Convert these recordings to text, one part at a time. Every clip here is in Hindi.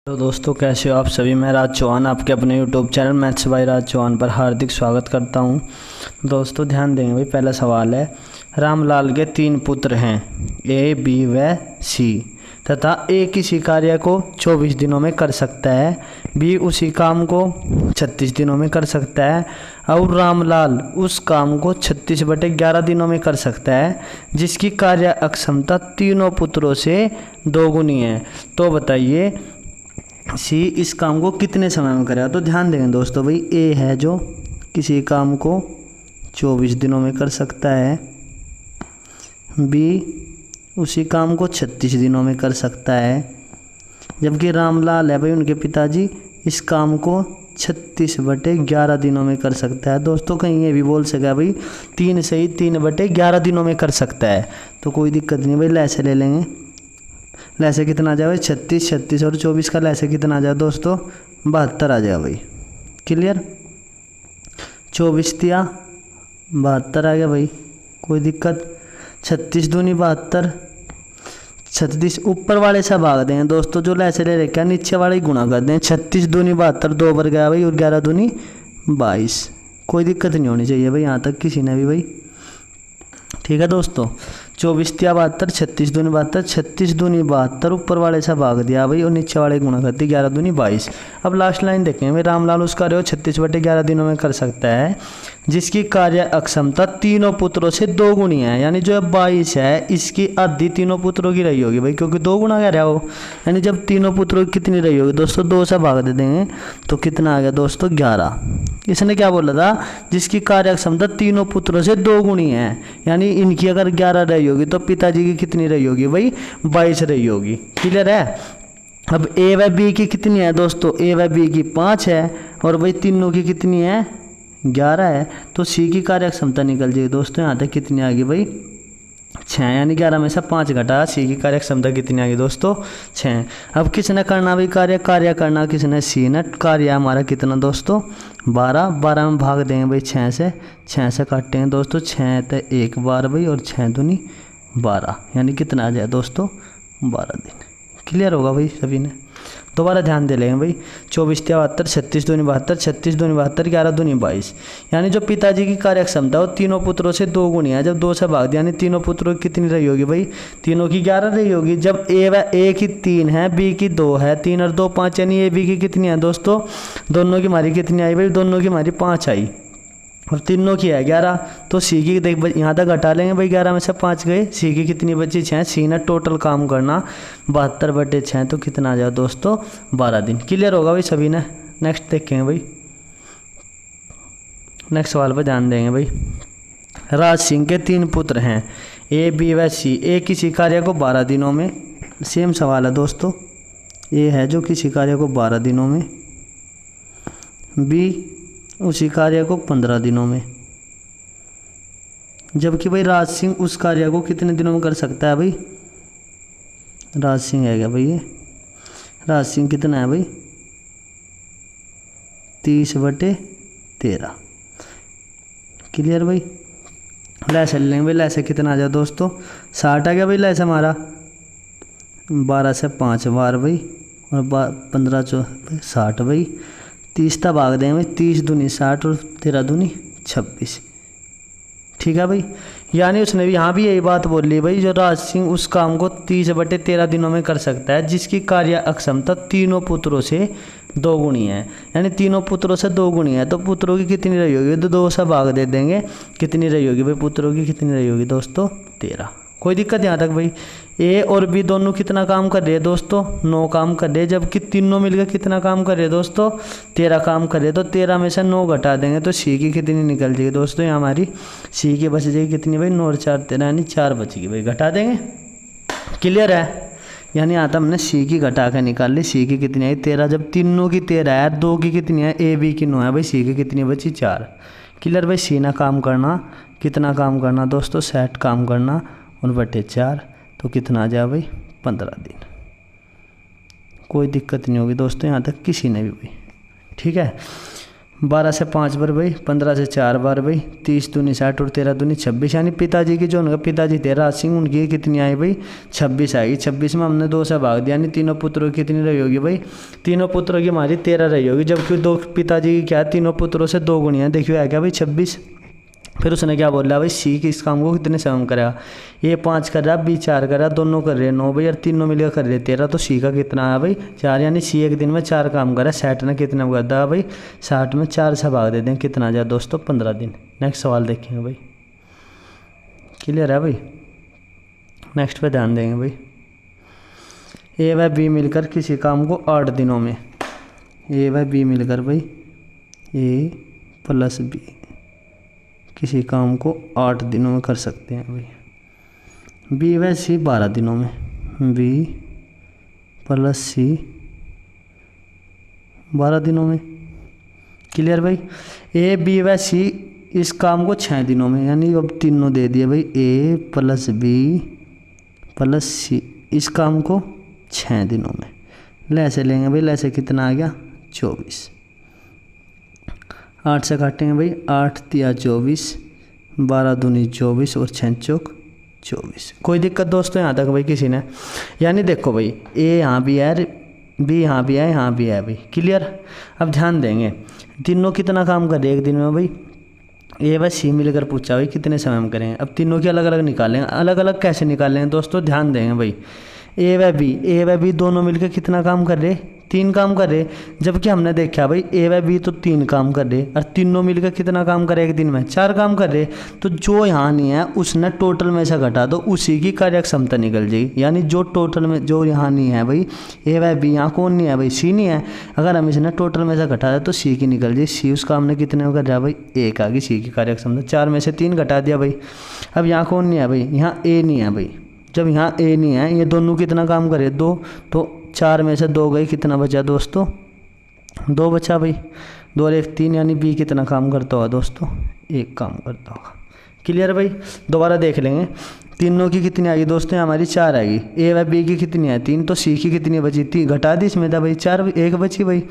तो दोस्तों कैसे हो आप सभी। मैं राज चौहान आपके अपने यूट्यूब चैनल मैथ्स बाय राज चौहान पर हार्दिक स्वागत करता हूं। दोस्तों ध्यान देंगे भाई, पहला सवाल है, रामलाल के 3 पुत्र हैं ए, बी व सी तथा ए किसी कार्य को 24 दिनों में कर सकता है, बी उसी काम को 36 दिनों में कर सकता है और रामलाल उस काम को 36/11 दिनों में कर सकता है, जिसकी कार्य अक्षमता तीनों पुत्रों से 2 गुनी है। तो बताइए सी इस काम को कितने समय में करेगा। तो ध्यान देंगे दोस्तों भाई, ए है जो किसी काम को 24 दिनों में कर सकता है, बी उसी काम को 36 दिनों में कर सकता है, जबकि रामलाल है भाई उनके पिताजी इस काम को 36/11 दिनों में कर सकता है। दोस्तों कहीं ये भी बोल सका भाई 3 से ही 3/11 दिनों में कर सकता है, तो कोई दिक्कत नहीं भाई, लैसे ले लेंगे। लैसे कितना आ जाए भाई 36 और 24 का लैसे कितना आ जाए दोस्तों 72 आ जाए भाई। क्लियर, 24 दिया 72 आ गया भाई, कोई दिक्कत। 36 दूनी 72, 36 ऊपर वाले से भाग दें दोस्तों, जो लैसे ले रखे नीचे वाले ही गुणा कर दें। 36 दूनी 72 2 बार गया भाई और 11 दूनी 22, कोई दिक्कत नहीं होनी चाहिए भाई यहाँ तक किसी ने भी भाई। ठीक है दोस्तों, 24 दिया 72, 36 दूनी 72, 36 दूनी 72 ऊपर वाले से भाग दिया भाई और नीचे वाले गुणा कर दी 11 दूनी 22। अब लास्ट लाइन देखें भाई, रामलाल उस कार्य को 36/11 दिनों में कर सकता है, जिसकी कार्य अक्षमता तीनों पुत्रों से 2 गुनी है। यानी जो 22 है इसकी आधी तीनों पुत्रों की रही होगी भाई, क्योंकि 2 गुना कह रहा हो। यानी जब तीनों पुत्रों की कितनी रही होगी दोस्तों, 2 से भाग दे देंगे तो कितना आ गया दोस्तों 11। इसने क्या बोला था, जिसकी कार्य क्षमता तीनों पुत्रों से 2 गुनी है। यानी इनकी अगर 11 रही होगी तो पिताजी की कितनी रही होगी भाई 22 रही होगी। क्लियर है। अब ए व बी की कितनी है दोस्तों, ए व बी की 5 है और भाई तीनों की कितनी है 11 है, तो सी की कार्य क्षमता निकल जाएगी दोस्तों। यहाँ तक कितनी आ गई भाई 6, यानी 11 में से 5 घटा सी की कार्य क्षमता कितनी आ गई दोस्तों 6। अब किसने करना भाई कार्य करना किसने, सी ने। कार्य हमारा कितना दोस्तों 12 में भाग देंगे भाई 6 से काटेंगे दोस्तों, 6 तो 1 बार भाई और 6 दूनी 12, यानी कितना आ जाए दोस्तों 12 दिन। क्लियर होगा भाई सभी ने। दोबारा ध्यान दे लेंगे भाई, 24 दिया 72, 36 दूनी 72, 36 दूनी 72, 11 दूनी 22। यानी जो पिताजी की कार्य क्षमता वो तीनों पुत्रों से 2 गुनी है। जब 2 से भाग दिया यानी तीनों पुत्रों की कितनी रही होगी भाई, तीनों की 11 रही होगी। जब ए की 3 है, बी की 2 है, 3 और 2 5, यानी ए बी की कितनी है दोस्तों, दोनों की हमारी कितनी आई भाई, दोनों की हमारी 5 आई और तीनों की है 11। तो सी की देख यहाँ तक घटा लेंगे भाई, 11 में से 5 गए, सी की कितनी बची 6। सी ने टोटल काम करना 72/6, तो कितना आ जाए दोस्तों 12 दिन। क्लियर होगा भाई सभी ने। नेक्स्ट देखेंगे भाई, नेक्स्ट सवाल पर ध्यान देंगे भाई। राज सिंह के 3 पुत्र हैं ए, बी व सी। ए किसी कार्य को 12 दिनों में, सेम सवाल है दोस्तों, ए है जो किसी कार्य को 12 दिनों में, बी उसी कार्य को 15 दिनों में, जबकि भाई राज सिंह उस कार्य को कितने दिनों में कर सकता है भाई। राज सिंह है क्या भाई, ये राज सिंह कितना है भाई 30/13। क्लियर भाई। लैसे ले लेंगे भाई, लैसे कितना आ जाए दोस्तों 60 आ गया भाई। लैसे हमारा 12 से 5 बार भाई और 15 60 भाई, 30 तक भाग देंगे भाई, 30 दूनी 60 और 13 दूनी 26। ठीक है भाई। यानी उसने भी यहाँ भी यही बात बोल ली भाई, जो राज सिंह उस काम को 30/13 दिनों में कर सकता है, जिसकी कार्य अक्षमता तीनों पुत्रों से 2 गुनी है। यानी तीनों पुत्रों से 2 गुनी है, तो पुत्रों की कितनी रही होगी, तो 2 से भाग दे देंगे, कितनी रही होगी भाई पुत्रों की कितनी रही होगी दोस्तों 13। कोई दिक्कत यहाँ तक भाई। ए और बी दोनों कितना काम कर रहे हैं दोस्तों 9 काम कर रहे हैं, जबकि तीनों मिलकर कितना काम कर रहे हैं दोस्तों 13 काम कर रहे हैं। तो 13 में से 9 घटा देंगे तो सी की कितनी निकल जाएगी दोस्तों, यहाँ हमारी सी की बच जाएगी कितनी भाई 9 और 4 13, यानी 4 बचेगी भाई, घटा देंगे। क्लियर है। यानी यहाँ तक हमने सी की घटा के निकाल ली, सी की कितनी आई 13। जब तीनों की 13 है, 2 की कितनी है ए बी की 9 है भाई, सी की कितनी बची 4। क्लियर भाई। सी ना काम करना कितना काम करना दोस्तों 60 काम करना और बटे 4, तो कितना आ जाए भाई 15 दिन। कोई दिक्कत नहीं होगी दोस्तों यहाँ तक किसी ने भी भाई। ठीक है। 12 से 5 बार भाई, 15 से 4 बार भाई, 30 दूनी 60 और 13 दूनी 26, यानी पिताजी की जो उनका पिताजी थे राज सिंह, उनकी कितनी आई भाई 26 आएगी। 26 में हमने 2 से भाग दिया, यानी तीनों पुत्रों की कितनी रही होगी भाई, तीनों पुत्रों की हमारी 13 रही होगी, जबकि 2 पिताजी की क्या तीनों पुत्रों से 2 गुणी है। देखिए है क्या भाई 26। फिर उसने क्या बोला भाई सी की इस काम को कितने समय में करेगा, ए 5 कर रहा है, बी 4 कर रहा है, दोनों कर रहे हैं 9 भाई, और तीनों मिलकर कर रहे हैं 13, तो सी का कितना है भाई 4, यानी सी एक दिन में 4 काम कर रहा है। 60 ने कितने में करता है भाई 60 में 4 से भाग देते हैं, कितना आ जाए दोस्तों 15 दिन। नेक्स्ट सवाल देखेंगे भाई, क्लियर है भाई। नेक्स्ट पे ध्यान देंगे भाई, ए व बी मिलकर किसी काम को 8 दिनों में, ए व बी मिलकर भाई ए प्लस बी किसी काम को 8 दिनों में कर सकते हैं भाई। बी व सी 12 दिनों में, बी प्लस सी 12 दिनों में, क्लियर भाई। ए बी व सी इस काम को 6 दिनों में, यानी अब तीनों दे दिए भाई, ए प्लस बी प्लस सी इस काम को 6 दिनों में। लैसे लेंगे भाई, लैसे कितना आ गया 24, 8 से काटेंगे भाई, 8 तिया 24, 12 दूनी 24 और 6 चौक 24। कोई दिक्कत दोस्तों यहाँ तक भाई किसी ने, यानी देखो भाई ए यहाँ भी है, बी यहाँ भी है, यहाँ भी है भाई, क्लियर। अब ध्यान देंगे तीनों कितना काम कर रहे हैं एक दिन में भाई, ए व सी मिलकर पूछा भाई कितने समय में करेंगे। अब तीनों की अलग अलग निकालेंगे, अलग अलग कैसे निकालेंगे दोस्तों ध्यान देंगे भाई। ए व बी दोनों मिलकर कितना काम कर रहे, 3 काम कर रहे, जबकि हमने देखा भाई ए व बी तो 3 काम कर रहे, और तीनों मिलकर कितना काम कर रहे एक दिन में 4 काम कर रहे। तो जो यहाँ नहीं है उसने टोटल में से घटा दो, उसी की कार्य क्षमता निकल जाएगी, यानी जो टोटल में जो यहाँ नहीं है भाई ए व बी, यहाँ कौन नहीं है भाई सी नहीं है, अगर हम इसने टोटल में से घटा दें तो सी की निकल जाए। सी उस काम ने कितने में कर रहा भाई 1 आ गई सी की कार्य क्षमता, 4 में से 3 घटा दिया भाई। अब यहाँ कौन नहीं है भाई, यहाँ ए नहीं है भाई, जब यहाँ ए नहीं है ये दोनों कितना काम करे 2, तो 4 में से 2 गई, कितना बचा दोस्तों 2 बचा भाई, 2 और 1 3, यानी बी कितना काम करता होगा दोस्तों 1 काम करता होगा, क्लियर भाई। दोबारा देख लेंगे तीनों की कितनी आएगी दोस्तों, हमारी 4 आएगी, ए व बी की कितनी है 3, तो सी की कितनी बची 3 घटा दी इसमें था भाई 4, 1 बची भाई।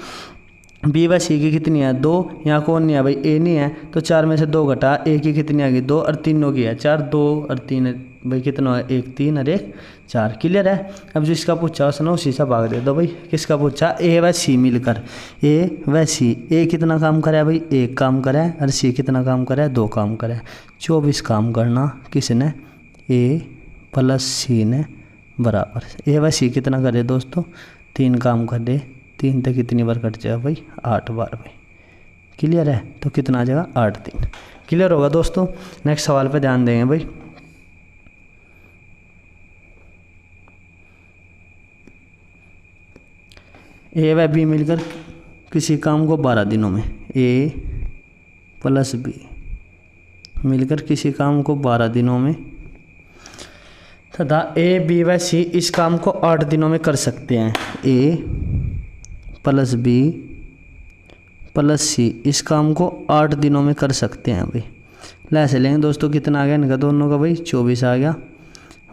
बी व सी की कितनी है 2, यहाँ कौन नहीं है भाई ए नहीं है, तो 4 में से 2 घटा, ए की कितनी आ गई 2, और तीनों की है 4, 2 और 3 भाई कितना है 1 3 और 1 4, क्लियर है। अब जिसका पूछा उसने उसी से भाग दे दो भाई। किसका पूछा, ए व सी मिलकर, ए व सी, ए कितना काम करा है भाई 1 काम करा है, और सी कितना काम करा है 2 काम करा है, 24 काम करना किसने ए प्लस सी ने बराबर। ए व सी कितना करे दोस्तों 3 काम कर दे, 3 तक कितनी बार कट जाएगा भाई 8 बार भाई, क्लियर है। तो कितना आ जाएगा 8 दिन, क्लियर होगा दोस्तों। नेक्स्ट सवाल पे ध्यान देंगे भाई, ए व बी मिलकर किसी काम को 12 दिनों में, ए प्लस बी मिलकर किसी काम को 12 दिनों में तथा ए बी व सी इस काम को 8 दिनों में कर सकते हैं। ए प्लस बी प्लस सी इस काम को 8 दिनों में कर सकते हैं भाई। ऐसे लेंगे दोस्तों, कितना आ गया इनका दोनों का भाई 24 आ गया,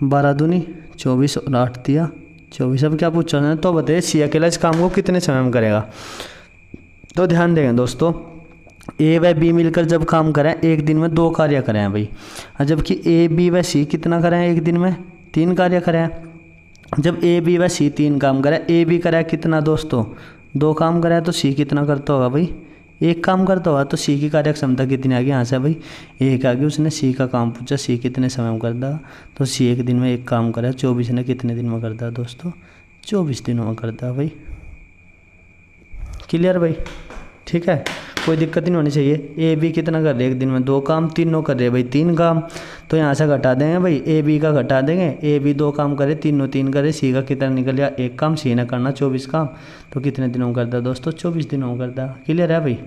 12 दूनी 24 और 8 दिया 24। अब क्या पूछा है तो बताइए सी अकेला इस काम को कितने समय में करेगा। तो ध्यान देंगे दोस्तों, ए व बी मिलकर जब काम करें एक दिन में 2 कार्य करें भाई, और जबकि ए बी व सी कितना करें एक दिन में 3 कार्य करें। जब ए बी व सी 3 काम करें, ए बी करें कितना दोस्तों 2 काम करें, तो सी कितना करता होगा भाई 1 काम करता होगा। तो सी की कार्य क्षमता कितनी आ गई यहाँ से भाई 1 आ गई। उसने सी का काम पूछा सी कितने समय में करता, तो सी एक दिन में 1 काम करा। 24 ने कितने दिन में करता है दोस्तों 24 दिनों में करता है भाई, क्लियर भाई, ठीक है। कोई दिक्कत नहीं होनी चाहिए। ए बी कितना कर रहे एक दिन में 2 काम, तीनों कर रहे भाई 3 काम, तो यहाँ से घटा देंगे भाई ए बी का घटा देंगे। ए बी 2 काम करे, तीनों 3 करे, सी का कितना निकल गया 1 काम, सी ने करना 24 काम, तो कितने दिनों में करता है दोस्तों 24 दिनों में करता है, क्लियर है भाई।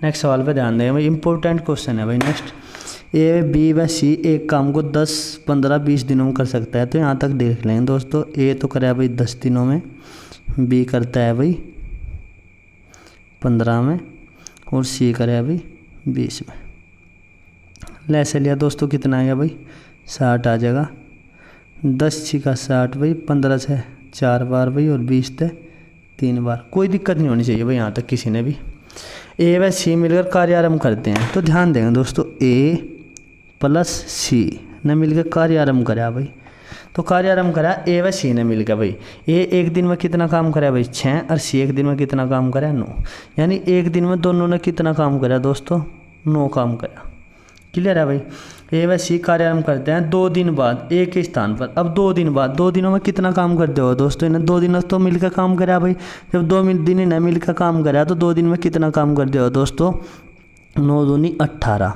नेक्स्ट सवाल पे ध्यान देंगे भाई, इंपॉर्टेंट क्वेश्चन है भाई। नेक्स्ट ए बी व सी एक काम को 10 15 20 दिनों में कर सकता है, तो यहाँ तक देख लेंगे दोस्तों। ए तो करे भाई 10 दिनों में, बी करता है भाई 15 में, और सी करे भाई 20 में। ऐसे लिया दोस्तों, कितना आ गया भाई 60 आ जाएगा। 10 सी का 60 भाई, 15 से 4 बार भाई, और 20 से 3 बार। कोई दिक्कत नहीं होनी चाहिए भाई यहाँ तक किसी ने भी, ए व सी मिलकर कार्य आरंभ करते हैं। तो ध्यान देंगे दोस्तों, ए प्लस सी ने मिलकर कार्य आरंभ करा भाई। तो कार्य आरंभ करा ए व सी ने मिलकर भाई। ए एक दिन में कितना काम करा भाई 6, और सी एक दिन में कितना काम करा 9। यानी एक दिन में दोनों ने कितना काम करा दोस्तों 9 काम करा। क्लियर है भाई। ए व सी कार्य आरंभ करते हैं 2 दिन बाद एक ही स्थान पर। अब 2 दिन बाद, 2 दिनों में कितना काम करते हो दोस्तों, इन्हें 2 दिन तो मिलकर काम करा भाई। जब 2 दिन इन्हें मिलकर काम करा तो 2 दिन में कितना काम करते हो दोस्तों 9 दूनी 18।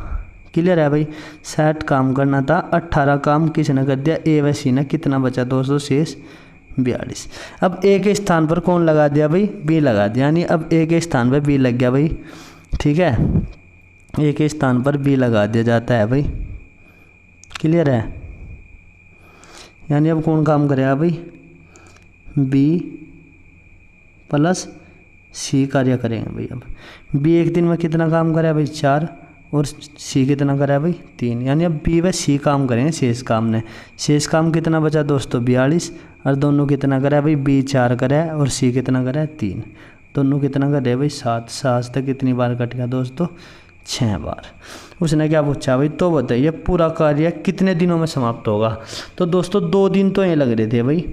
क्लियर है भाई। 60 काम करना था, 18 काम किसने कर दिया ए व सी ने। कितना बचा दोस्तों शेष 42। अब ए के स्थान पर कौन लगा दिया भाई बी लगा दिया। यानी अब ए के स्थान पर बी लग गया भाई। ठीक है, ए के स्थान पर बी लगा दिया जाता है भाई। क्लियर है। यानी अब कौन काम करेगा भाई बी प्लस सी कार्य करेंगे भाई। अब बी एक दिन में कितना काम करा है भाई 4, और सी कितना करा है भाई 3। यानी अब बी व सी काम करेंगे शेष काम ने। शेष काम कितना बचा दोस्तों 42, और दोनों कितना करा है भाई बी 4 करा है और सी कितना करा है 3। दोनों कितना कर रहे हैं भाई 7। 7 तक कितनी बार कट गया दोस्तों 6 बार। उसने क्या पूछा भाई, तो बताइए पूरा कार्य कितने दिनों में समाप्त होगा। तो दोस्तों 2 दिन तो ये लग रहे थे भाई,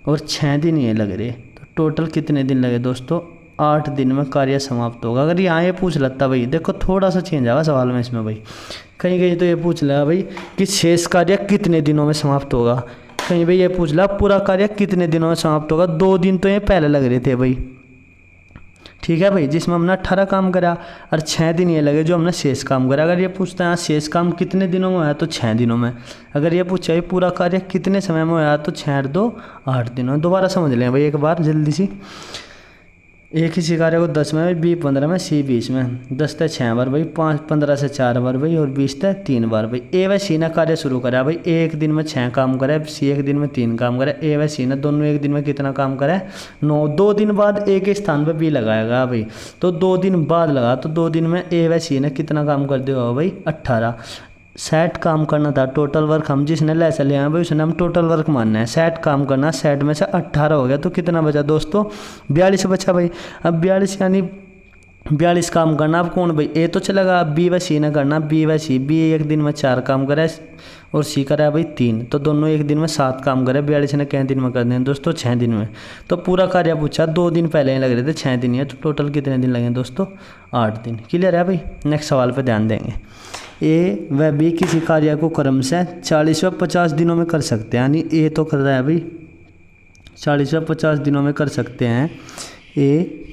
और 6 दिन ये लग रहे। तो टोटल कितने दिन लगे दोस्तों 8 दिन में कार्य समाप्त होगा। अगर यहाँ ये पूछ लेता भाई, देखो थोड़ा सा चेंज आएगा सवाल में इसमें भाई। कहीं कहीं तो ये पूछ लिया भाई कि शेष कार्य कितने दिनों में समाप्त होगा। कहीं भाई ये पूछ लिया पूरा कार्य कितने दिनों में समाप्त होगा। 2 दिन तो ये पहले लग रहे थे भाई। ठीक है भाई, जिसमें हमने 18 काम करा, और 6 दिन ये लगे जो हमने शेष काम करा। अगर ये पूछता है शेष काम कितने दिनों में होया तो 6 दिनों में। अगर ये पूछा है पूरा कार्य कितने समय में होया तो 6 और 2 8 दिनों में। दोबारा समझ लें भाई एक बार जल्दी सी। एक ही कार्य को 10 में, बी 15 में, सी 20 में। 10 से 6 बार भाई, 15 से 4 बार भाई, और 20 से 3 बार भाई। ए व सी ने कार्य शुरू करा भाई। ए एक दिन में 6 काम करा, सी एक दिन में 3 काम करा। ए व सी ने दोनों एक दिन में कितना काम करा 9। 2 दिन बाद ए के स्थान पर बी लगाएगा भाई। तो 2 दिन बाद लगा तो 2 दिन में ए व सी ने कितना काम कर दिया भाई 18। 60 काम करना था टोटल वर्क। हम जिसने लेसन लिया है भाई उसने हम टोटल वर्क मानना है। 60 काम करना, 60 में से 18 हो गया तो कितना बचा दोस्तों 42 बचा भाई। अब 42 यानी 42 काम करना। अब कौन भाई ए तो चलेगा, बी व सी ने करना। बी व सी, बी एक दिन में 4 काम करे और सी करा भाई 3। तो दोनों एक दिन में 7 काम करे। 42 ने कितने दिन में कर दें दोस्तों 6 दिन में। तो पूरा कार्य पूछा 2 दिन पहले ही लग रहे थे, 6 दिन है। तो टोटल कितने दिन लगे दोस्तों 8 दिन। क्लियर है भाई। नेक्स्ट सवाल पर ध्यान देंगे। ए व बी किसी कार्य को क्रम से 40 व 50 दिनों में कर सकते हैं। यानी ए तो कर रहा है भाई 40 व 50 दिनों में कर सकते हैं। ए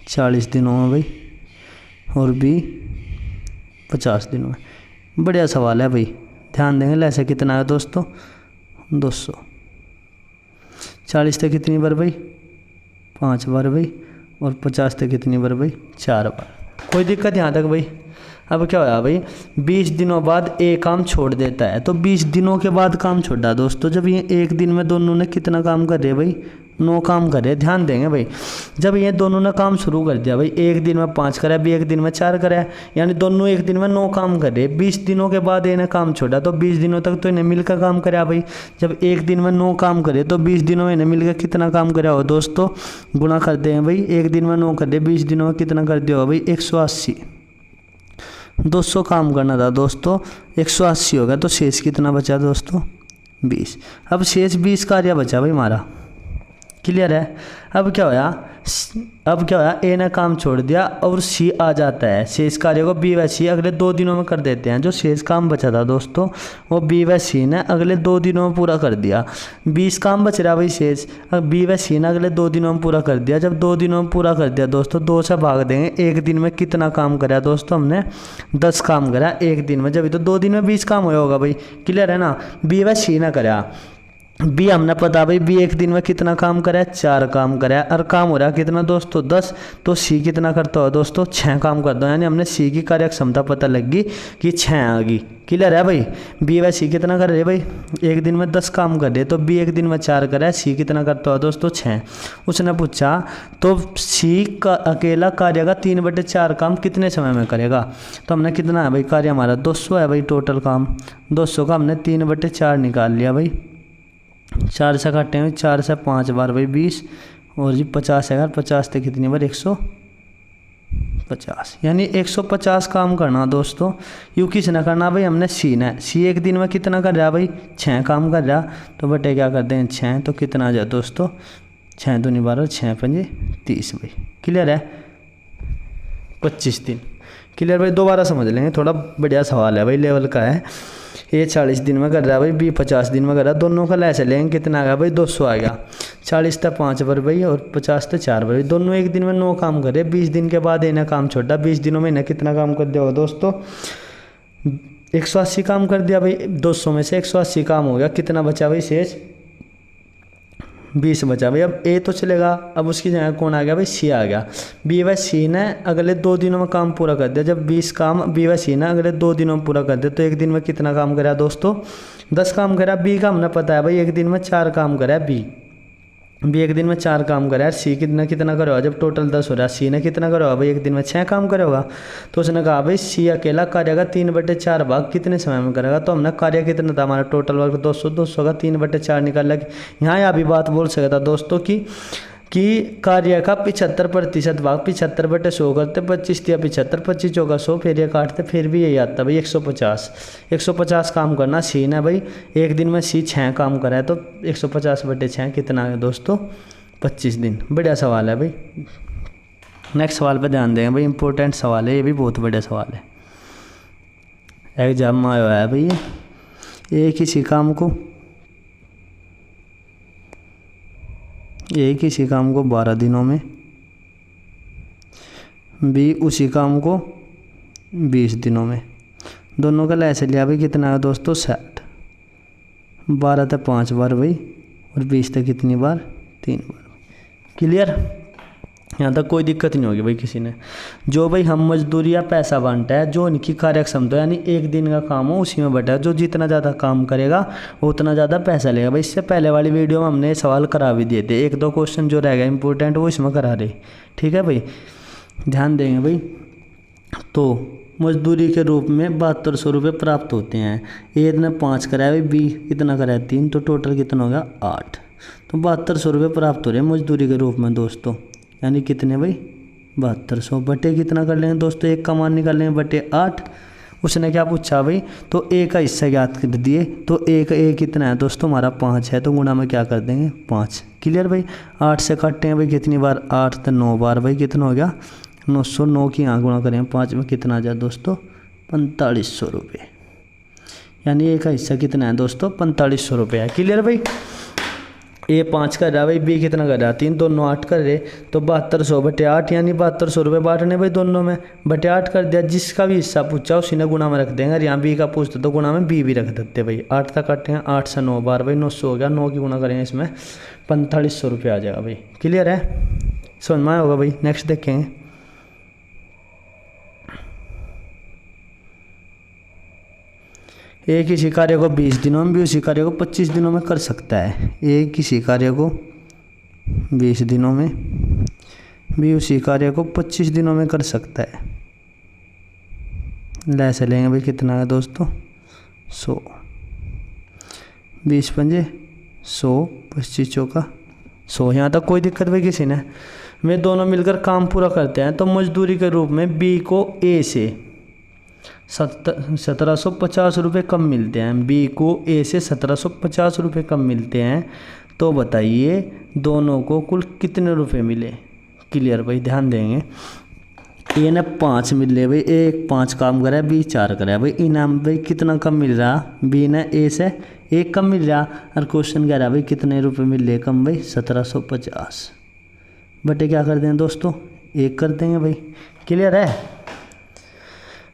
40 दिनों में भाई, और बी 50 दिनों में। बढ़िया सवाल है भाई, ध्यान देंगे। लैसे कितना है दोस्तों 200। 40 तक कितनी बार भाई 5 बार भाई, और 50 तक कितनी बार भाई 4 बार। कोई दिक्कत यहाँ तक भाई। अब क्या होया भाई 20 दिनों बाद ए काम छोड़ देता है। तो 20 दिनों के बाद काम छोड़ा दोस्तों। जब ये एक दिन में दोनों ने कितना काम कर रहे भाई 9 काम करे। ध्यान देंगे भाई, जब ये दोनों ने काम शुरू कर दिया भाई, एक दिन में 5 करा, भी एक दिन में 4 करा, यानी दोनों एक दिन में 9 काम कर रहे। 20 दिनों के बाद इन्हें काम छोड़ा तो 20 दिनों तक तो इन्हें मिलकर काम करा भाई। जब एक दिन में 9 काम करे तो 20 दिनों में इन्हें मिलकर कितना काम करा हो दोस्तों, गुणा करते हैं भाई। एक दिन में 9 कर दे, 20 दिनों में कितना कर दिया हो भाई 180। 200 काम करना था दोस्तों, 180 हो गया। तो शेष कितना बचा दोस्तों 20। अब शेष 20 कार्य बचा भाई हमारा। क्लियर है। अब क्या होया ए ने काम छोड़ दिया और सी आ जाता है। शेष कार्य को बी व सी अगले 2 दिनों में कर देते हैं। जो शेष काम बचा था दोस्तों वो बी व सी ने अगले 2 दिनों में पूरा कर दिया। 20 काम बच रहा भाई शेष, अब बी व सी ने अगले 2 दिनों में पूरा कर दिया। जब 2 दिनों में पूरा कर दिया दोस्तों 2 से भाग देंगे। एक दिन में कितना काम करा दोस्तों हमने 10 काम करा एक दिन में। जब तो 2 दिन में 20 काम हुआ होगा भाई। क्लियर है ना। बी व सी ने करा, बी हमने पता भाई बी एक दिन में कितना काम करा 4 काम करा, और काम हो रहा कितना दोस्तों 10। तो सी कितना करता हो दोस्तों 6 काम कर दो। यानी हमने सी की कार्य क्षमता पता लगी कि 6 आ गई। क्लियर है भाई। बी व सी कितना कर रहे भाई एक दिन में 10 काम कर रहे। तो बी एक दिन में 4 करा, सी कितना करता हो दोस्तों 6। उसने पूछा तो सी का अकेला कार्य का 3/4 काम कितने समय में करेगा। तो हमने कितना है भाई कार्य हमारा 200 है भाई टोटल काम। 200 का हमने 3/4 निकाल लिया भाई। 4 से काटे हुए 4 से 5 बार भाई 20, और जी 50 है। 50 से कितनी बार 100 50, यानी 150 काम करना दोस्तों। यू किसने करना भाई, हमने सी ने। सी एक दिन में कितना कर रहा भाई, 6 काम कर रहा, तो बटे क्या करते हैं 6, तो कितना आ जाए दोस्तों 6 दूनी 12, 6 पंजे 30 भाई। क्लियर है, 25 दिन। क्लियर भाई, दोबारा समझ लेंगे, थोड़ा बढ़िया सवाल है भाई, लेवल का है। ए 40 दिन में कर रहा है भाई, बी 50 दिन में कर रहा है, दोनों का ऐसे लेंगे, कितना आ गया भाई 200 आ गया। 40 था 5 बार भाई और 50 था 4 बार, दोनों एक दिन में 9 काम करे। 20 दिन के बाद इन्हें काम छोड़ा, 20 दिनों में इन्हें कितना काम कर दिया होगा दोस्तों, 180 काम कर दिया भाई। 200 में से 180 काम हो गया, कितना बचा भाई शेष 20 बचा भाई। अब ए तो चलेगा, अब उसकी जगह कौन आ गया भाई, सी आ गया। बी व सी ने अगले 2 दिनों में काम पूरा कर दिया। जब 20 काम बी व सी ने अगले 2 दिनों में पूरा कर दिया, तो एक दिन में कितना काम करा दोस्तों, 10 काम करा। बी का हमने पता है भाई, एक दिन में 4 काम करा है बी एक दिन में 4 काम करा है। सी कितना करेगा, जब टोटल 10 हो रहा है, सी ने कितना करेगा भाई, एक दिन में 6 काम करेगा। तो उसने कहा भाई सी अकेला कार्य का 3/4 भाग कितने समय में करेगा। तो हमने कार्य कितना था, हमारा टोटल वर्क 200 का 3/4 निकाल लगे। यहाँ यह भी बात बोल सकता दोस्तों कि कार्य का 75% भाग 75/100 करते, 25 या 75, 25 चौका 100, फिर ये काटते, फिर भी यही आता भाई 150 काम करना सी ने भाई। एक दिन में सी 6 काम करा है, तो 150/6 कितना है दोस्तों 25 दिन। बढ़िया सवाल है भाई। नेक्स्ट सवाल पे ध्यान देंगे भाई, इंपॉर्टेंट सवाल है, ये भी बहुत बढ़िया सवाल है, एग्जाम में आया है भाई। ये किसी काम को 12 दिनों में, बी उसी काम को 20 दिनों में, दोनों का ऐसे लिया भाई, कितना है दोस्तों 60। 12 था 5 बार भाई और 20 था कितनी बार, 3 बार। क्लियर, यहाँ तक कोई दिक्कत नहीं होगी भाई किसी ने। जो भाई हम मजदूरी या पैसा बांटा है, जो इनकी कार्य क्षमता यानी एक दिन का काम हो उसी में बटा है। जो जितना ज़्यादा काम करेगा वो उतना ज़्यादा पैसा लेगा भाई। इससे पहले वाली वीडियो में हमने सवाल करा भी दिए थे, 1-2 क्वेश्चन जो रह गया इंपॉर्टेंट वो इसमें करा रहे। ठीक है भाई, ध्यान देंगे भाई। तो मजदूरी के रूप में 7200 रुपये प्राप्त होते हैं। ए ने 5 कराया भाई, बी कितना कराया 3, तो टोटल कितना हो गया 8। तो 7200 रुपये प्राप्त हो रहे हैं मजदूरी के रूप में दोस्तों, यानी कितने भाई 7200 बटे कितना कर लेंगे दोस्तों, एक का मान निकाल लेंगे बटे 8। उसने क्या पूछा भाई, तो ए का हिस्सा याद कर दिए, तो ए कितना है दोस्तों हमारा 5 है, तो गुणा में क्या कर देंगे 5। क्लियर भाई, 8 से काटते हैं भाई कितनी बार, 8 तो 9 बार भाई, कितना हो गया 909 की यहाँ गुणा करें 5 में, कितना आ जाए दोस्तों 4500 रुपये। यानी ए का हिस्सा कितना है दोस्तों 4500 रुपये है। क्लियर भाई, ए 5 कर रहा है भाई, बी कितना कर रहा है 3, दोनों 8 कर रहे, तो 7200 बटे 8, यानी 7200 रुपये बांटने भाई दोनों में, बटे 8 कर दिया। जिसका भी हिस्सा पूछा उसी ने गुणा में रख देंगे। और यहाँ बी का पूछते तो गुणा में बी भी रख देते भाई। 8 तक काटते हैं, 8 से 9 बार भाई 900 हो गया, 9 की गुणा करेंगे इसमें 4500 रुपये आ जाएगा भाई। क्लियर है, समझ में आया होगा भाई। नेक्स्ट देखेंगे, एक किसी कार्य को 20 दिनों में, भी उसी कार्य को 25 दिनों में कर सकता है। एक किसी कार्य को 20 दिनों में, भी उसी कार्य को 25 दिनों में कर सकता है। ऐसे लेंगे भाई, कितना है दोस्तों 100, 20 पंजे 100, 25 चौका 100। यहाँ तक कोई दिक्कत भाई किसी ने। वे दोनों मिलकर काम पूरा करते हैं, तो मजदूरी के रूप में बी को ए से 1750 रुपये कम मिलते हैं। बी को ए से 1750 रुपये कम मिलते हैं, तो बताइए दोनों को कुल कितने रुपए मिले। क्लियर भाई, ध्यान देंगे। ए ने 5 मिले भाई, ए 5 काम करा है, बी 4 करा है भाई। इनाम भाई कितना कम मिल रहा, बी ने ए से 1 कम मिल रहा। और क्वेश्चन कह रहा भाई कितने रुपए मिल रहे कम भाई 1750 बटे क्या कर दें दोस्तों 1 कर देंगे भाई। क्लियर है।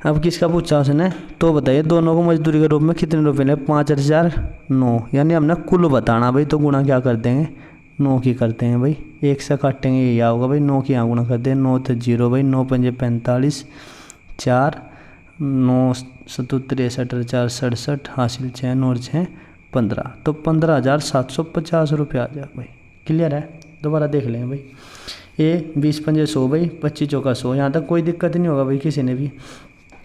अब किसका पूछा उसने, तो बताइए दोनों को मजदूरी के रूप में कितने रुपए मिले, 5009, यानी हमने कुल बताना भाई, तो गुणा क्या कर देंगे 9 की करते हैं भाई। 1 से काटेंगे ये क्या होगा भाई, 9 की यहाँ गुणा करते हैं, 9 तो 0 भाई, 9 पंजे 45, 4 9 7 63 4 67 हासिल 6 9 6 15, तो 15,750 रुपये आ जाए भाई। क्लियर है, दोबारा देख लेंगे भाई। ए 20 पंजे 100 भाई, 25 चौका 100, यहाँ तक कोई दिक्कत नहीं होगा भाई किसी ने भी।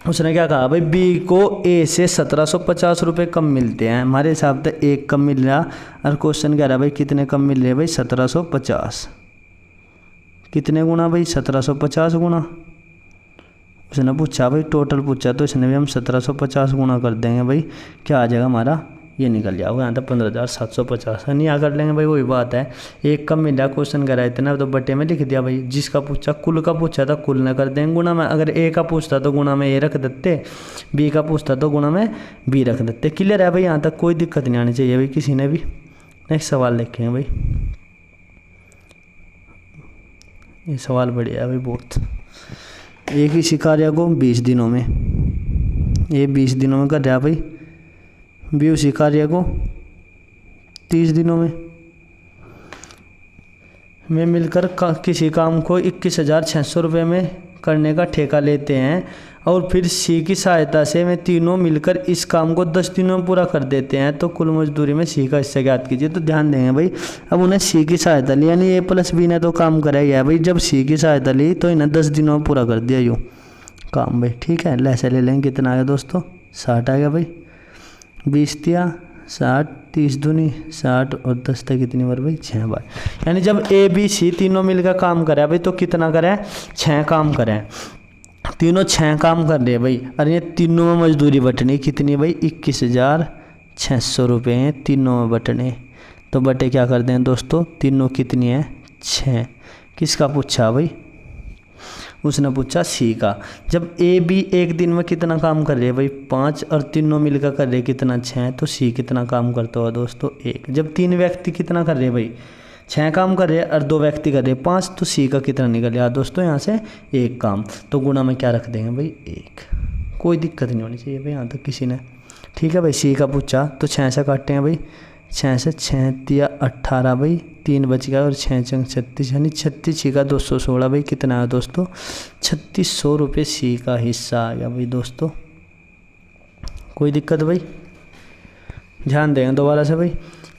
उसने क्या कहा भाई, बी को ए से 1750 रुपये कम मिलते हैं। हमारे हिसाब से 1 कम मिल रहा, और क्वेश्चन कह रहा भाई कितने कम मिल रहे भाई 1750। कितने गुना भाई 1750 गुना उसने पूछा भाई, टोटल पूछा तो इसने भी हम 1750 गुना कर देंगे भाई, क्या आ जाएगा हमारा, ये निकल जाओगे यहाँ तक 15,750 नहीं आ कर लेंगे भाई, वही बात है। एक कम मिला क्वेश्चन करा इतना तो बटे में लिख दिया भाई, जिसका पूछा कुल का पूछा था कुल न कर देंगे गुना में, अगर ए का पूछता तो गुना में ए रख देते, बी का पूछता तो गुना में बी रख देते। क्लियर है भाई, यहाँ तक कोई दिक्कत नहीं आनी चाहिए भाई किसी ने भी। नेक्स्ट सवाल देखेंगे भाई, ये सवाल बढ़िया है भाई बहुत। एक ही इसी कार्य को 20 दिनों में, ये 20 दिनों में कर रहा भाई, बी उसी कार्य को 30 दिनों में मिलकर किसी काम को 21,600 रुपये में करने का ठेका लेते हैं और फिर सी की सहायता से वे तीनों मिलकर इस काम को 10 दिनों में पूरा कर देते हैं, तो कुल मजदूरी में सी का हिस्सा ज्ञात कीजिए। तो ध्यान देंगे भाई, अब उन्हें सी की सहायता ली, यानी ए प्लस बी ने तो काम करा ही है भाई, जब सी की सहायता ली तो इन्हें 10 दिनों में पूरा कर दिया यूँ काम भाई। ठीक है, ऐसे ले लेंगे, कितना आ गया दोस्तों, 60 आ गया भाई, 20 दिया 60, 30 दूनी 60 और 10 तक कितनी बार भाई, 6 बार। यानी जब ए बी सी तीनों मिलकर काम करा भाई, तो कितना करें, 6 काम करें, तीनों 6 काम कर रहे भाई। और ये तीनों में मजदूरी बटनी कितनी भाई, 21,600 रुपये हैं तीनों में बटने, तो बटे क्या कर दें दोस्तों, तीनों कितनी है, 6। किसका पूछा भाई, उसने पूछा सी का। जब ए बी एक दिन में कितना काम कर रहे हैं भाई, 5, और तीनों मिलकर कर रहे कितना, 6, तो सी कितना काम करता हुआ दोस्तों, 1। जब 3 व्यक्ति कितना कर रहे हैं भाई, 6 काम कर रहे हैं और 2 व्यक्ति कर रहे हैं 5, तो सी का कितना निकल गया दोस्तों, यहाँ से 1 काम, तो गुणा में क्या रख देंगे भाई, 1। कोई दिक्कत नहीं होनी चाहिए भाई यहाँ तक किसी ने। ठीक है भाई, सी का पूछा तो 6 से काटते हैं भाई, 6 से 6 दिया 18 भाई, 3 बच गया और 6 चंग 36, यानी 36 का 216 भाई, कितना है दोस्तों, 3600 रुपये सी का हिस्सा आ गया भाई दोस्तों। कोई दिक्कत भाई, ध्यान देंगे दोबारा से भाई,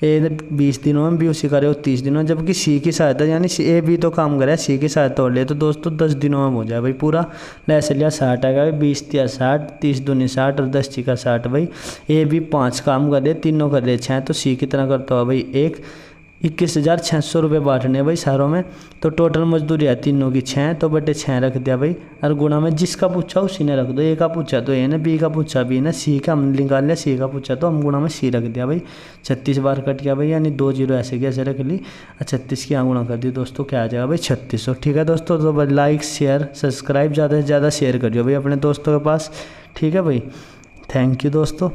ए 20 दिनों में, बी उसी करे 30 दिनों में, जबकि सी की सहायता, यानी ए बी तो काम करे, सी की सहायता और ले तो दोस्तों 10 दिनों में हो जाए भाई पूरा। ऐसे लिया 60 आएगा भाई, 20 दिया 60, 30 दूनी 60 और 10 का 60 भाई। ए बी 5 काम कर रहे, तीनों कर रहे 6, तो सी कितना करता हुआ भाई, 1। 21,600 रुपये बांटने भाई सारों में, तो टोटल मजदूरी है तीनों की 6, तो बटे 6 रख दिया भाई, और गुणा में जिसका पूछा उसी ने रख दो। ए का पूछा तो ए ने, बी का पूछा बी ने, सी का हम निकाल लिया, सी का पूछा तो हम गुणा में सी रख दिया भाई। 36 बार कट गया भाई, यानी 2 जीरो ऐसे कैसे रख ली, 36 की यहाँ गुणा कर दी दोस्तों, क्या आ जाएगा भाई, 3600। ठीक है दोस्तों, तो लाइक शेयर सब्सक्राइब ज़्यादा से ज़्यादा शेयर करिए भाई अपने दोस्तों के पास। ठीक है भाई, थैंक यू दोस्तों।